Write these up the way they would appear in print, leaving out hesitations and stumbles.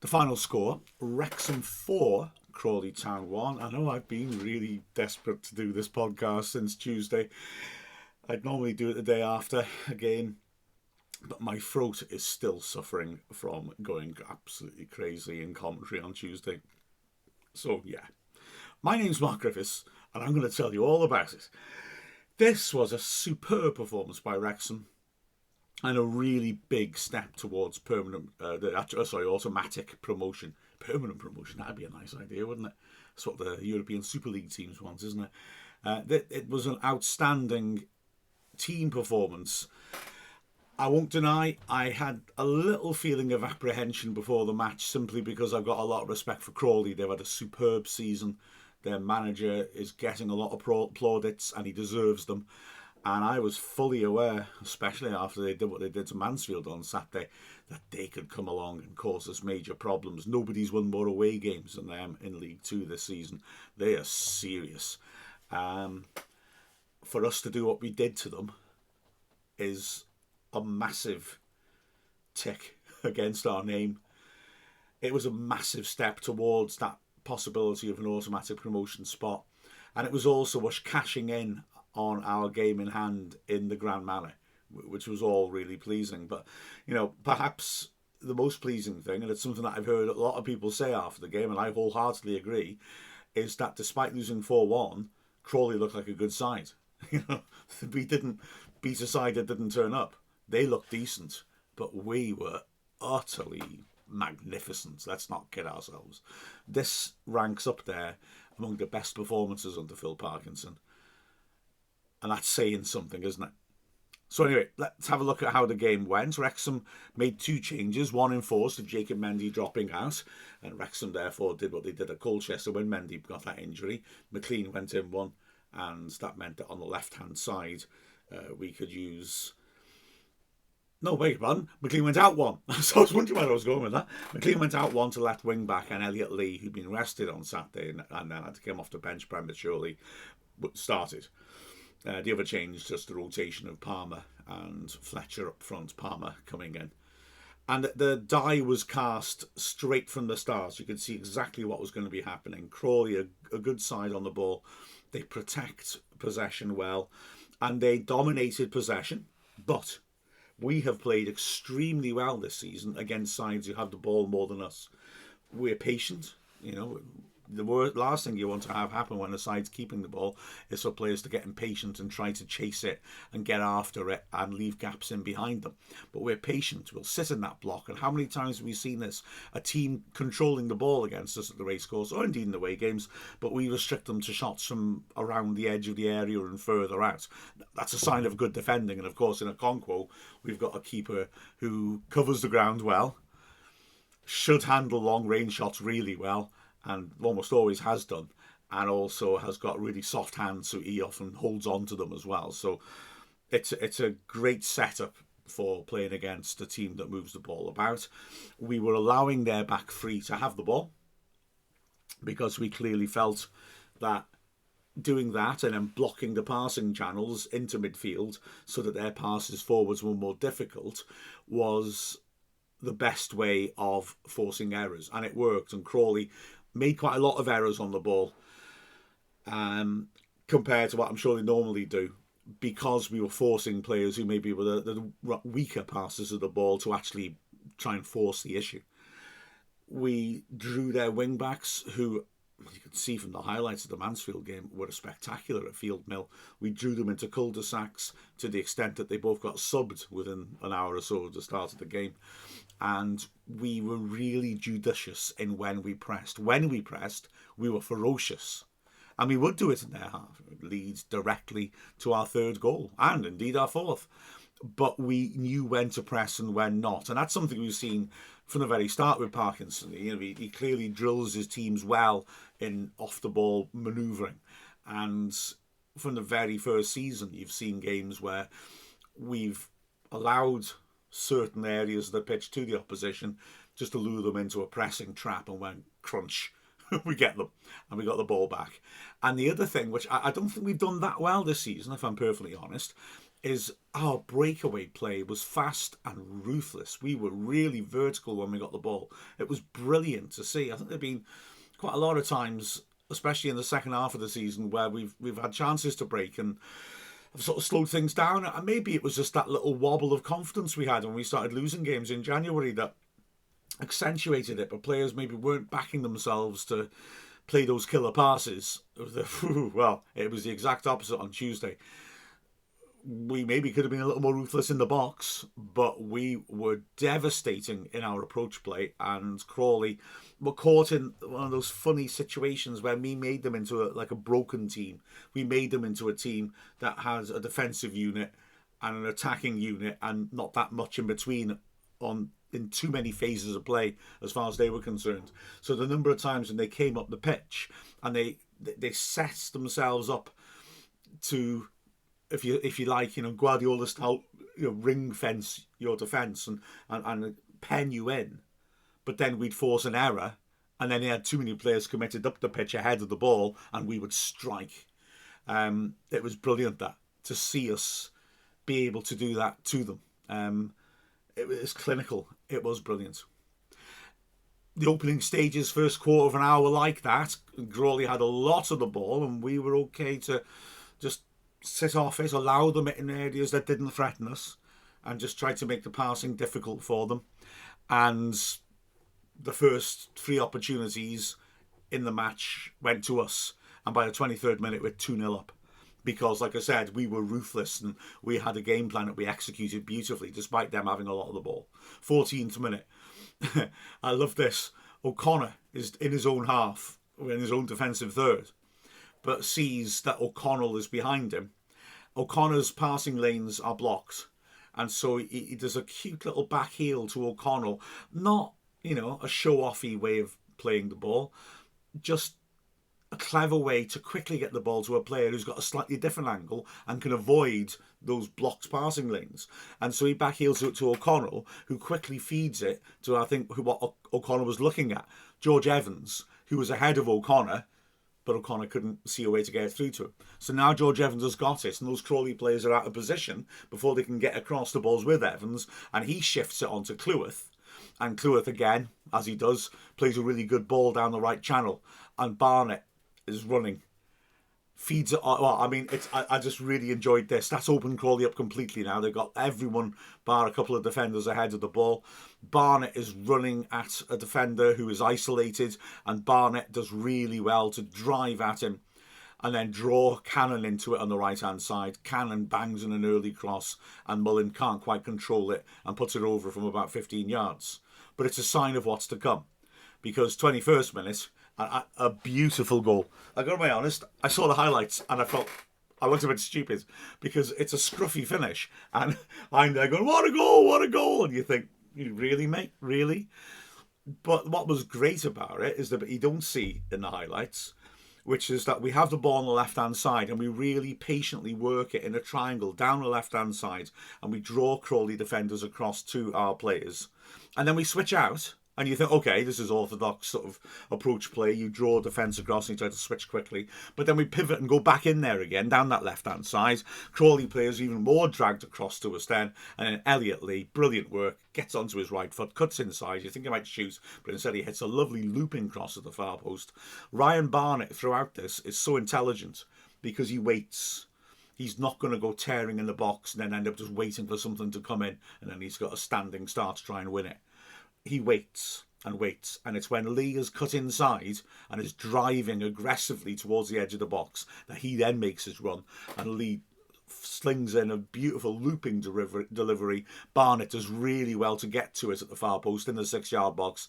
The final score, Wrexham 4, Crawley Town 1. I know I've been really desperate to do this podcast since Tuesday. I'd normally do it the day after again, but my throat is still suffering from going absolutely crazy in commentary on Tuesday. So, yeah. My name's Mark Griffiths, and I'm going to tell you all about it. This was a superb performance by Wrexham, and a really big step towards automatic promotion. Permanent promotion, that'd be a nice idea, wouldn't it? That's what the European Super League teams want, isn't it? It was an outstanding team performance. I won't deny I had a little feeling of apprehension before the match, simply because I've got a lot of respect for Crawley. They've had a superb season. Their manager is getting a lot of plaudits, and he deserves them. And I was fully aware, especially after they did what they did to Mansfield on Saturday, that they could come along and cause us major problems. Nobody's won more away games than them in League Two this season. They are serious. For us to do what we did to them is a massive tick against our name. It was a massive step towards that possibility of an automatic promotion spot. And it was also us cashing in on our game in hand in the grand manner, which was all really pleasing. But, you know, perhaps the most pleasing thing, and it's something that I've heard a lot of people say after the game, and I wholeheartedly agree, is that despite losing 4-1, Crawley looked like a good side. You know, we didn't beat a side that didn't turn up. They looked decent, but we were utterly magnificent. Let's not kid ourselves. This ranks up there among the best performances under Phil Parkinson. And that's saying something, isn't it? So anyway, let's have a look at how the game went. Wrexham made two changes, one enforced of Jacob Mendy dropping out, and Wrexham therefore did what they did at Colchester when Mendy got that injury. McLean went in one, and that meant that on the left-hand side we could use... No, beg your pardon. McLean went out one. So I was wondering where I was going with that. McLean went out one to left wing back, and Elliot Lee, who'd been rested on Saturday and then had to come off the bench prematurely, started. The other change, just the rotation of Palmer and Fletcher up front, Palmer coming in. And the die was cast straight from the start. You could see exactly what was going to be happening. Crawley, a good side on the ball. They protect possession well, and they dominated possession. But we have played extremely well this season against sides who have the ball more than us. We're patient, you know. The last thing you want to have happen when a side's keeping the ball is for players to get impatient and try to chase it and get after it and leave gaps in behind them. But we're patient. We'll sit in that block. And how many times have we seen this? A team controlling the ball against us at the racecourse, or indeed in the away games, but we restrict them to shots from around the edge of the area and further out. That's a sign of good defending. And of course, in a Okonkwo, we've got a keeper who covers the ground well, should handle long-range shots really well, and almost always has done, and also has got really soft hands, so he often holds on to them as well. So it's a great setup for playing against a team that moves the ball about. We were allowing their back three to have the ball because we clearly felt that doing that and then blocking the passing channels into midfield so that their passes forwards were more difficult was the best way of forcing errors, and it worked. And Crawley made quite a lot of errors on the ball compared to what I'm sure they normally do, because we were forcing players who maybe were the weaker passers of the ball to actually try and force the issue. We drew their wing-backs, who you could see from the highlights of the Mansfield game were spectacular at Field Mill. We drew them into cul-de-sacs to the extent that they both got subbed within an hour or so at the start of the game. And we were really judicious in when we pressed. When we pressed, we were ferocious. And we would do it in their half. It leads directly to our third goal, and indeed our fourth. But we knew when to press and when not. And that's something we've seen from the very start with Parkinson. You know, he clearly drills his teams well in off-the-ball manoeuvring. And from the very first season, you've seen games where we've allowed certain areas of the pitch to the opposition just to lure them into a pressing trap, and when crunch, we get them and we got the ball back. And the other thing, which I don't think we've done that well this season, if I'm perfectly honest, is our breakaway play was fast and ruthless. We were really vertical when we got the ball. It was brilliant to see. I think there've been quite a lot of times, especially in the second half of the season, where we've had chances to break and have sort of slowed things down. And maybe it was just that little wobble of confidence we had when we started losing games in January that accentuated it. But players maybe weren't backing themselves to play those killer passes. Well, it was the exact opposite on Tuesday. We maybe could have been a little more ruthless in the box, but we were devastating in our approach play, and Crawley were caught in one of those funny situations where we made them into a broken team. We made them into a team that has a defensive unit and an attacking unit and not that much in between in too many phases of play as far as they were concerned. So the number of times when they came up the pitch and they set themselves up to, if you like, Guardiola style, ring fence your defence and pen you in, but then we'd force an error, and then they had too many players committed up the pitch ahead of the ball, and we would strike. It was brilliant to see us be able to do that to them. It was clinical. It was brilliant. The opening stages, first quarter of an hour like that, Crawley had a lot of the ball, and we were okay to just sit off it, allow them in areas that didn't threaten us, and just try to make the passing difficult for them. And the first 3 opportunities in the match went to us, and by the 23rd minute we're 2-0 up, because, like I said, we were ruthless and we had a game plan that we executed beautifully despite them having a lot of the ball. 14th minute. I love this. O'Connor is in his own half, in his own defensive third, but sees that O'Connell is behind him. O'Connor's passing lanes are blocked, and so he does a cute little back heel to O'Connell. Not, a show-offy way of playing the ball, just a clever way to quickly get the ball to a player who's got a slightly different angle and can avoid those blocked passing lanes. And so he back heels it to O'Connell, who quickly feeds it to, I think, what O'Connor was looking at, George Evans, who was ahead of O'Connor, but O'Connor couldn't see a way to get it through to him. So now George Evans has got it, and those Crawley players are out of position before they can get across the balls with Evans, and he shifts it onto Cleworth. And Cleworth, again, as he does, plays a really good ball down the right channel, and Barnett is running, feeds it. Well, I mean, I just really enjoyed this. That's opened Crawley up completely now. They've got everyone bar a couple of defenders ahead of the ball. Barnett is running at a defender who is isolated, and Barnett does really well to drive at him and then draw Cannon into it on the right-hand side. Cannon bangs in an early cross, and Mullin can't quite control it and puts it over from about 15 yards. But it's a sign of what's to come, because 21st minute, a beautiful goal. I got to be honest, I saw the highlights and I looked a bit stupid, because it's a scruffy finish, and I'm there going, what a goal, and you think, really, mate, really? But what was great about it is that you don't see in the highlights, which is that we have the ball on the left-hand side and we really patiently work it in a triangle down the left-hand side, and we draw Crawley defenders across to our players, and then we switch out. And you think, okay, this is orthodox sort of approach play. You draw defence across and you try to switch quickly. But then we pivot and go back in there again, down that left-hand side. Crawley players even more dragged across to us then. And then Elliot Lee, brilliant work, gets onto his right foot, cuts inside. You think he might shoot, but instead he hits a lovely looping cross at the far post. Ryan Barnett, throughout this, is so intelligent because he waits. He's not going to go tearing in the box and then end up just waiting for something to come in, and then he's got a standing start to try and win it. He waits, and it's when Lee has cut inside and is driving aggressively towards the edge of the box that he then makes his run, and Lee slings in a beautiful looping delivery. Barnett does really well to get to it at the far post in the 6-yard box.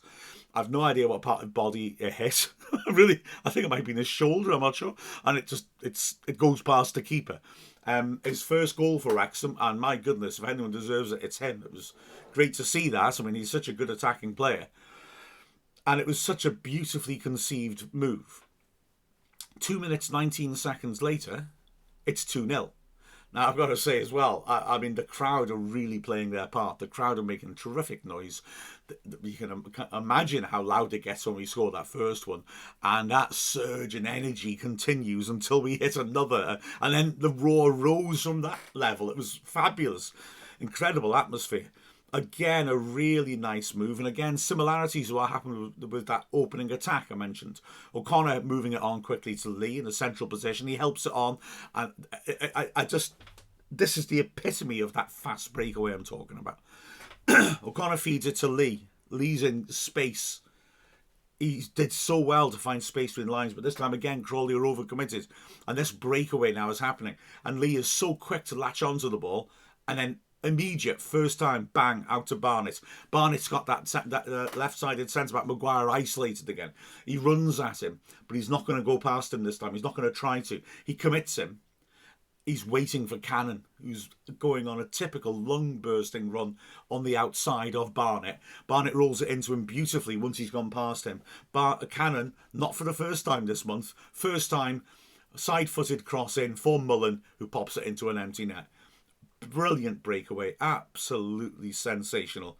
I've no idea what part of body it hit. I think it might be in his shoulder, I'm not sure, and it goes past the keeper. His first goal for Wrexham, and my goodness, if anyone deserves it, it's him. It was great to see that. I mean, he's such a good attacking player, and it was such a beautifully conceived move. 2 minutes 19 seconds later, it's 2-0. Now, I've got to say as well, I mean, the crowd are really playing their part. The crowd are making terrific noise. You can imagine how loud it gets when we score that first one. And that surge in energy continues until we hit another. And then the roar rose from that level. It was fabulous. Incredible atmosphere. Again, a really nice move. And again, similarities to what happened with that opening attack I mentioned. O'Connor moving it on quickly to Lee in a central position. He helps it on. And I just... This is the epitome of that fast breakaway I'm talking about. O'Connor feeds it to Lee. Lee's in space. He did so well to find space between lines, but this time again, Crawley are overcommitted. And this breakaway now is happening. And Lee is so quick to latch onto the ball. And then immediate, first time, bang, out to Barnett. Barnett's got that left-sided centre-back, Maguire, isolated again. He runs at him, but he's not going to go past him this time. He's not going to try to. He commits him. He's waiting for Cannon, who's going on a typical lung-bursting run on the outside of Barnett. Barnett rolls it into him beautifully once he's gone past him. Cannon, not for the first time this month, first time, side-footed cross in for Mullen, who pops it into an empty net. Brilliant breakaway, absolutely sensational.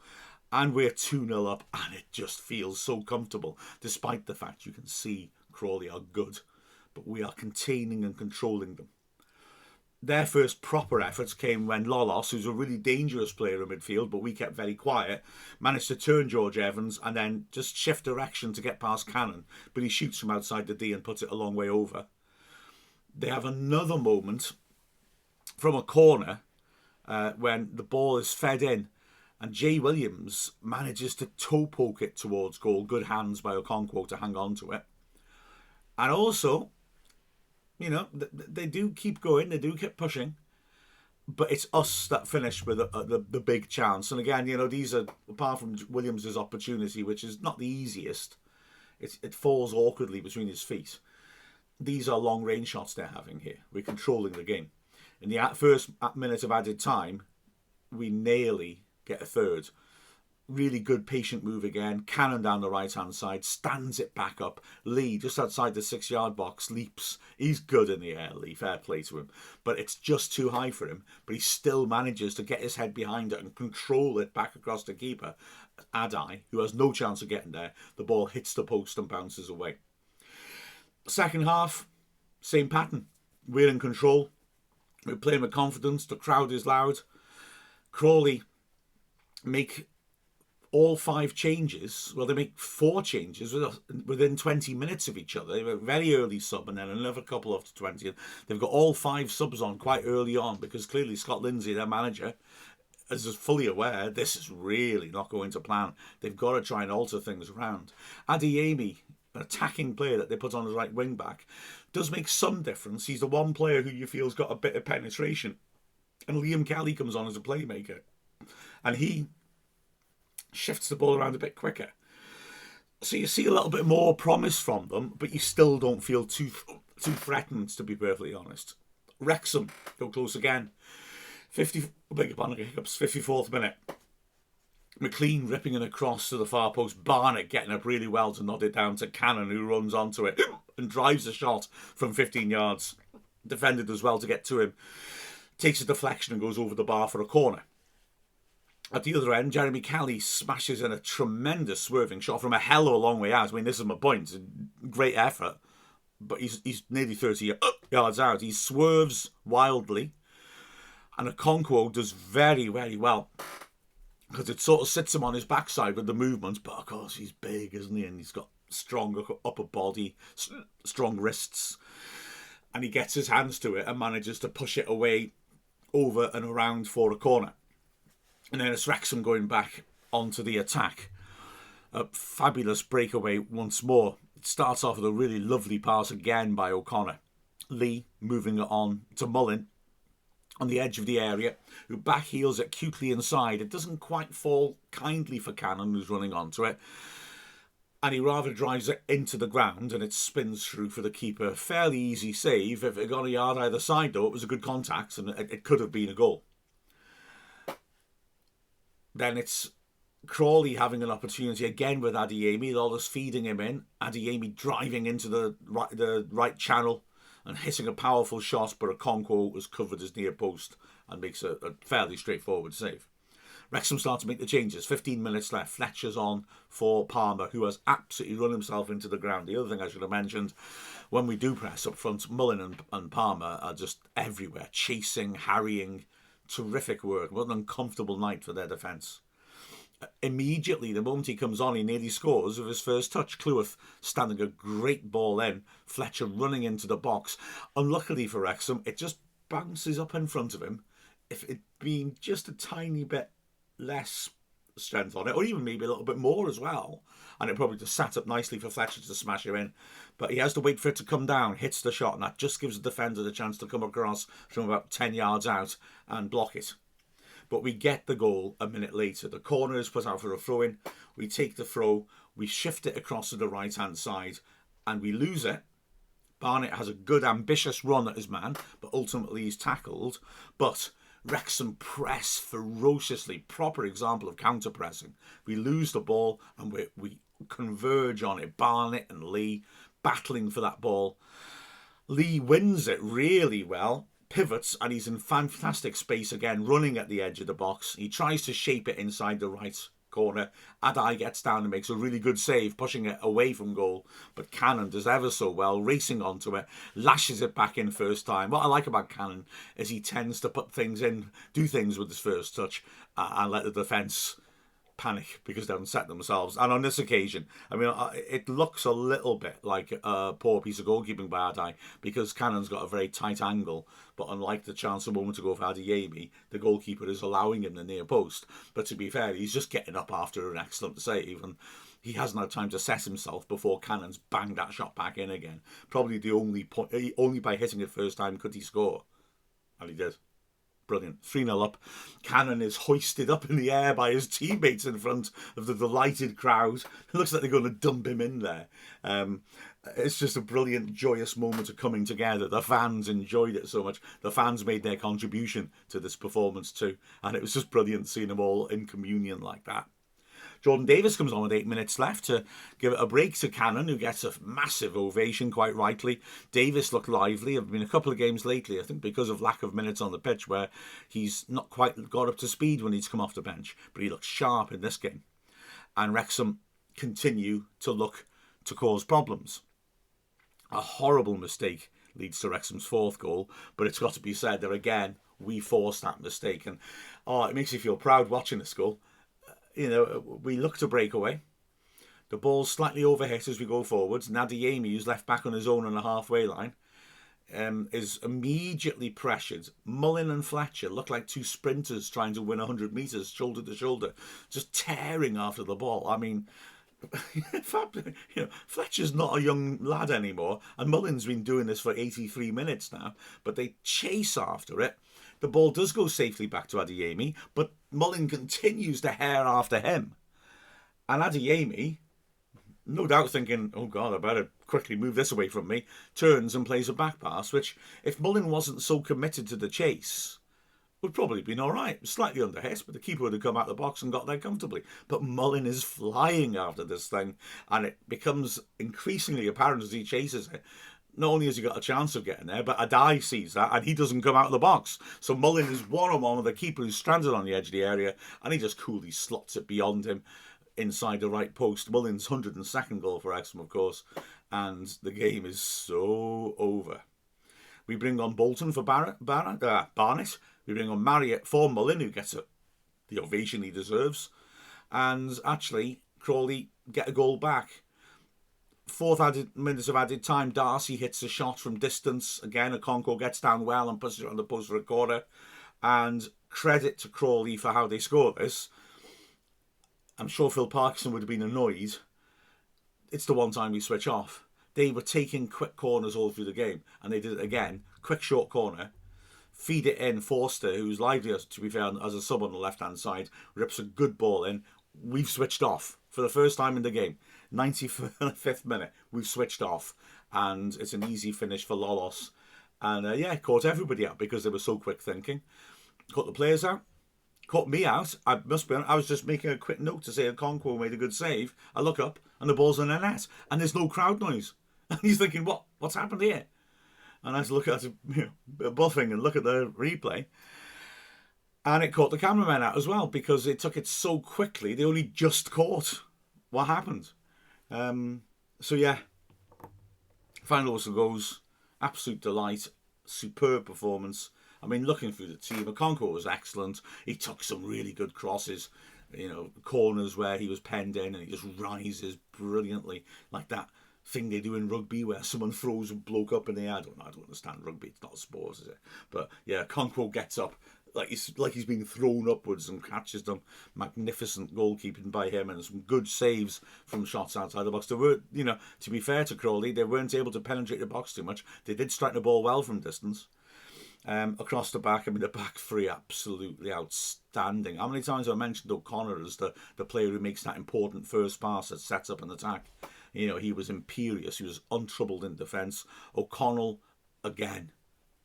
And we're 2-0 up, and it just feels so comfortable, despite the fact you can see Crawley are good, but we are containing and controlling them. Their first proper efforts came when Lolos, who's a really dangerous player in midfield, but we kept very quiet, managed to turn George Evans and then just shift direction to get past Cannon, but he shoots from outside the D and puts it a long way over. They have another moment from a corner when the ball is fed in and Jay Williams manages to toe poke it towards goal. Good hands by Okonkwo to hang on to it. And also, you know, they do keep going, they do keep pushing, but it's us that finish with the big chance. And again, you know, these are, apart from Williams' opportunity, which is not the easiest, it falls awkwardly between his feet. These are long-range shots they're having here. We're controlling the game. In the first minute of added time, we nearly get a third. Really good patient move again. Cannon down the right-hand side, stands it back up. Lee, just outside the 6-yard box, leaps. He's good in the air, Lee, fair play to him. But it's just too high for him. But he still manages to get his head behind it and control it back across the keeper. Adai, who has no chance of getting there, the ball hits the post and bounces away. Second half, same pattern. We're in control. We're playing with confidence. The crowd is loud. Crawley make all 5 changes. Well, they make 4 changes within 20 minutes of each other. They were very early sub and then another couple after 20. They've got all 5 subs on quite early on because clearly Scott Lindsay, their manager, is fully aware this is really not going to plan. They've got to try and alter things around. Adeyemi, an attacking player that they put on as right wing back, does make some difference. He's the one player who you feel's got a bit of penetration. And Liam Kelly comes on as a playmaker. And he shifts the ball around a bit quicker. So you see a little bit more promise from them, but you still don't feel too threatened, to be perfectly honest. Wrexham go close again. 54th minute. McLean ripping it across to the far post. Barnett getting up really well to nod it down to Cannon, who runs onto it and drives a shot from 15 yards. Defended as well to get to him. Takes a deflection and goes over the bar for a corner. At the other end, Jeremy Kelly smashes in a tremendous swerving shot from a hell of a long way out. I mean, this is my point. It's a great effort. But he's nearly 30 yards out. He swerves wildly. And Okonkwo does very, very well. Because it sort of sits him on his backside with the movements. But of course, he's big, isn't he? And he's got strong upper body, strong wrists. And he gets his hands to it and manages to push it away over and around for a corner. And then it's Wrexham going back onto the attack. A fabulous breakaway once more. It starts off with a really lovely pass again by O'Connor. Lee moving it on to Mullen on the edge of the area, who back heels it cutely inside. It doesn't quite fall kindly for Cannon, who's running onto it. And he rather drives it into the ground and it spins through for the keeper. Fairly easy save. If it got a yard either side, though, it was a good contact and it could have been a goal. Then it's Crawley having an opportunity again with Adeyemi. Lawless feeding him in. Adeyemi driving into the right channel. and hitting a powerful shot, but Okonkwo was covered his near post and makes a fairly straightforward save. Wrexham start to make the changes. 15 minutes left. Fletcher's on for Palmer, who has absolutely run himself into the ground. The other thing I should have mentioned, when we do press up front, Mullin and Palmer are just everywhere, chasing, harrying. Terrific work. What an uncomfortable night for their defence. Immediately, the moment he comes on, he nearly scores with his first touch. Clwyf standing a great ball in. Fletcher running into the box. Unluckily for Wrexham, it just bounces up in front of him. If it'd been just a tiny bit less strength on it, or even maybe a little bit more as well, and it probably just sat up nicely for Fletcher to smash it in. But he has to wait for it to come down, hits the shot, and that just gives the defender the chance to come across from about 10 yards out and block it. But we get the goal a minute later. The corner is put out for a throw-in. We take the throw, we shift it across to the right-hand side, and we lose it. Barnett has a good, ambitious run at his man, but ultimately he's tackled. But Wrexham press ferociously. Proper example of counter-pressing. We lose the ball and we converge on it. Barnett and Lee battling for that ball. Lee wins it really well. Pivots, and he's in fantastic space again, running at the edge of the box. He tries to shape it inside the right corner. Adai gets down and makes a really good save, pushing it away from goal. But Cannon does ever so well, racing onto it, lashes it back in first time. What I like about Cannon is he tends to put things in, do things with his first touch, and let the defence panic because they haven't set themselves. And on this occasion, I mean, it looks a little bit like a poor piece of goalkeeping by Adai because Cannon's got a very tight angle, but unlike the chance a moment ago for Adeyemi, the goalkeeper is allowing him the near post. But to be fair, he's just getting up after an excellent save, and he hasn't had time to set himself before Cannon's banged that shot back in again. Probably the only by hitting it first time could he score, and he did. Brilliant. 3-0 up. Cannon is hoisted up in the air by his teammates in front of the delighted crowd. It looks like they're going to dump him in there. It's just a brilliant, joyous moment of coming together. The fans enjoyed it so much. The fans made their contribution to this performance too. And it was just brilliant seeing them all in communion like that. Jordan Davis comes on with 8 minutes left to give it a break to Cannon, who gets a massive ovation, quite rightly. Davis looked lively. There have been a couple of games lately, I think because of lack of minutes on the pitch, where he's not quite got up to speed when he's come off the bench. But he looked sharp in this game. And Wrexham continue to look to cause problems. A horrible mistake leads to Wrexham's fourth goal, but it's got to be said that, again, we forced that mistake. And it makes you feel proud watching this goal. You know, we look to break away. The ball's slightly overhit as we go forwards. Adeyemi, who's left back on his own on the halfway line, is immediately pressured. Mullin and Fletcher look like two sprinters trying to win 100 metres shoulder to shoulder, just tearing after the ball. I mean, Fletcher's not a young lad anymore, and Mullin's been doing this for 83 minutes now, but they chase after it. The ball does go safely back to Adeyemi, but Mullin continues to hare after him. And Adeyemi, no doubt thinking, oh God, I better quickly move this away from me, turns and plays a back pass, which, if Mullin wasn't so committed to the chase, would probably have been all right. Slightly underhit, but the keeper would have come out of the box and got there comfortably. But Mullin is flying after this thing, and it becomes increasingly apparent as he chases it. Not only has he got a chance of getting there, but Adai sees that and he doesn't come out of the box. So Mullin is one-on-one with the keeper who's stranded on the edge of the area, and he just coolly slots it beyond him inside the right post. Mullin's 102nd goal for Wrexham, of course, and the game is so over. We bring on Bolton for Barnett. We bring on Marriott for Mullin, who gets the ovation he deserves. And actually, Crawley get a goal back. Fourth minutes of added time, Darcy hits a shot from distance. Again, Okonkwo gets down well and puts it on the post for a corner. And credit to Crawley for how they scored this. I'm sure Phil Parkinson would have been annoyed. It's the one time we switch off. They were taking quick corners all through the game, and they did it again. Quick short corner. Feed it in. Forster, who's lively, to be fair, as a sub on the left-hand side, rips a good ball in. We've switched off for the first time in the game. 95th minute, we've switched off, and it's an easy finish for Lolos. And caught everybody out because they were so quick thinking. Caught the players out. Caught me out. I was just making a quick note to say Okonkwo made a good save. I look up and the ball's in the net, and there's no crowd noise. And he's thinking, what's happened here? And I had to look at it, buffing and look at the replay. And it caught the cameraman out as well, because it took it so quickly. They only just caught what happened. So yeah, final whistle goes. Absolute delight. Superb performance. I mean, looking through the team, Okonkwo was excellent. He took some really good crosses, corners where he was penned in, and he just rises brilliantly, like that thing they do in rugby where someone throws a bloke up in the air. I don't understand rugby. It's not a sport, is it? But yeah, Okonkwo gets up like he's being thrown upwards and catches them. Magnificent goalkeeping by him, and some good saves from shots outside the box. They were, to be fair to Crawley, they weren't able to penetrate the box too much. They did strike the ball well from distance. Across the back, I mean, the back three absolutely outstanding. How many times have I mentioned O'Connor as the player who makes that important first pass that sets up an attack? He was imperious. He was untroubled in defence. O'Connell, again,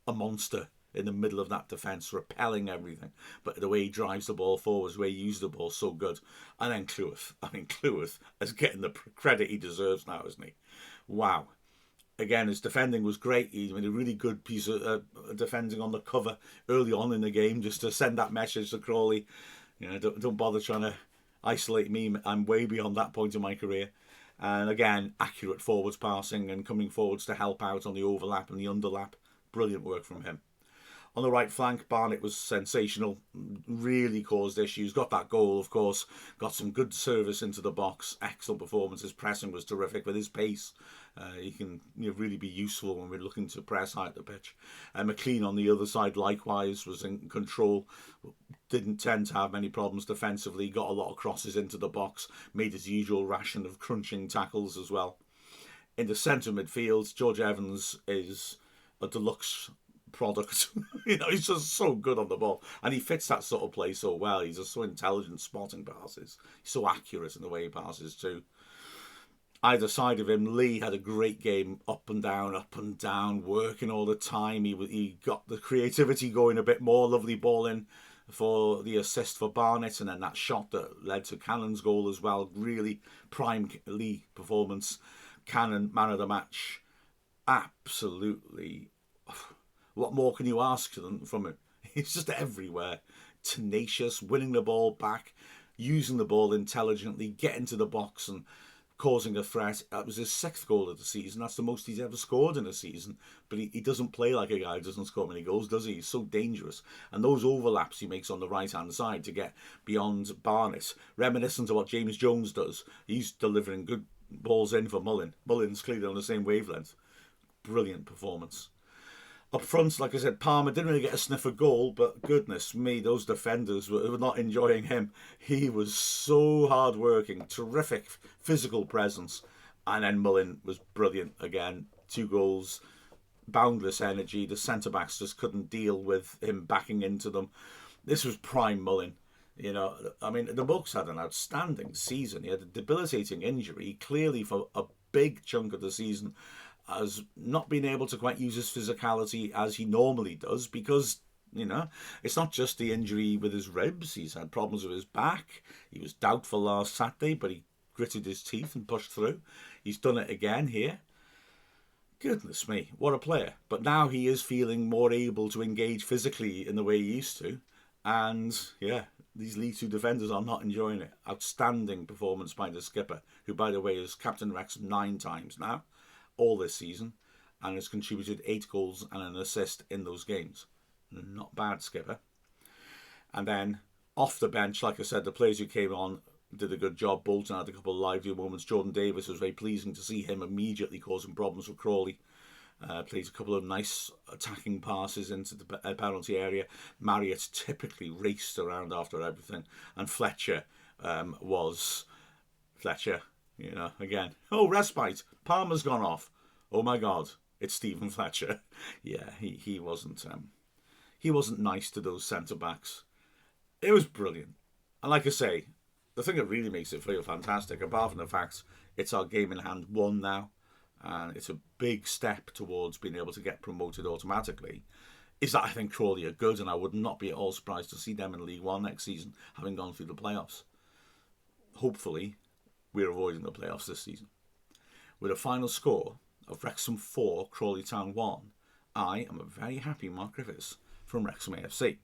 a monster in the middle of that defence, repelling everything. But the way he drives the ball forwards, the way he uses the ball, so good. And then Cleworth. I mean, Cleworth is getting the credit he deserves now, isn't he? Wow. Again, his defending was great. He made a really good piece of defending on the cover early on in the game, just to send that message to Crawley. Don't bother trying to isolate me. I'm way beyond that point in my career. And again, accurate forwards passing and coming forwards to help out on the overlap and the underlap. Brilliant work from him. On the right flank, Barnett was sensational, really caused issues, got that goal, of course, got some good service into the box, excellent performance. His pressing was terrific with his pace. He can really be useful when we're looking to press high at the pitch. McLean on the other side likewise was in control, didn't tend to have many problems defensively, got a lot of crosses into the box, made his usual ration of crunching tackles as well. In the centre midfield, George Evans is a deluxe product. He's just so good on the ball, and he fits that sort of play so well. He's just so intelligent spotting passes. He's so accurate in the way he passes too. Either side of him, Lee had a great game, up and down, working all the time. He got the creativity going a bit more. Lovely ball in for the assist for Barnett, and then that shot that led to Cannon's goal as well. Really prime Lee performance. Cannon, man of the match. Absolutely. What more can you ask from him? He's just everywhere. Tenacious, winning the ball back, using the ball intelligently, getting to the box and causing a threat. That was his 6th goal of the season. That's the most he's ever scored in a season. But he doesn't play like a guy who doesn't score many goals, does he? He's so dangerous. And those overlaps he makes on the right-hand side to get beyond Barnett, reminiscent of what James Jones does. He's delivering good balls in for Mullin. Mullin's clearly on the same wavelength. Brilliant performance. Up front, like I said, Palmer didn't really get a sniff of goal, but goodness me, those defenders were not enjoying him. He was so hard-working, terrific physical presence. And then Mullin was brilliant again. 2 goals, boundless energy. The centre-backs just couldn't deal with him backing into them. This was prime Mullin. I mean, the Bucks had an outstanding season. He had a debilitating injury, clearly for a big chunk of the season, has not been able to quite use his physicality as he normally does, because, it's not just the injury with his ribs. He's had problems with his back. He was doubtful last Saturday, but he gritted his teeth and pushed through. He's done it again here. Goodness me, what a player. But now he is feeling more able to engage physically in the way he used to. And, yeah, these League 2 defenders are not enjoying it. Outstanding performance by the skipper, who, by the way, is captain Wrexham 9 times now, all this season, and has contributed 8 goals and an assist in those games. Not bad, skipper. And then off the bench, like I said, the players who came on did a good job. Bolton had a couple of lively moments. Jordan Davis was very pleasing to see him immediately causing problems for Crawley. Plays a couple of nice attacking passes into the penalty area. Marriott typically raced around after everything, and Fletcher was Fletcher. Again, respite. Palmer's gone off. Oh my God, it's Stephen Fletcher. Yeah, he wasn't nice to those centre backs. It was brilliant, and like I say, the thing that really makes it feel fantastic, apart from the fact it's our game in hand 1 now, and it's a big step towards being able to get promoted automatically, is that I think Crawley are good, and I would not be at all surprised to see them in League 1 next season, having gone through the playoffs. Hopefully, we're avoiding the playoffs this season. With a final score of Wrexham 4, Crawley Town 1, I am a very happy Mark Griffiths from Wrexham AFC.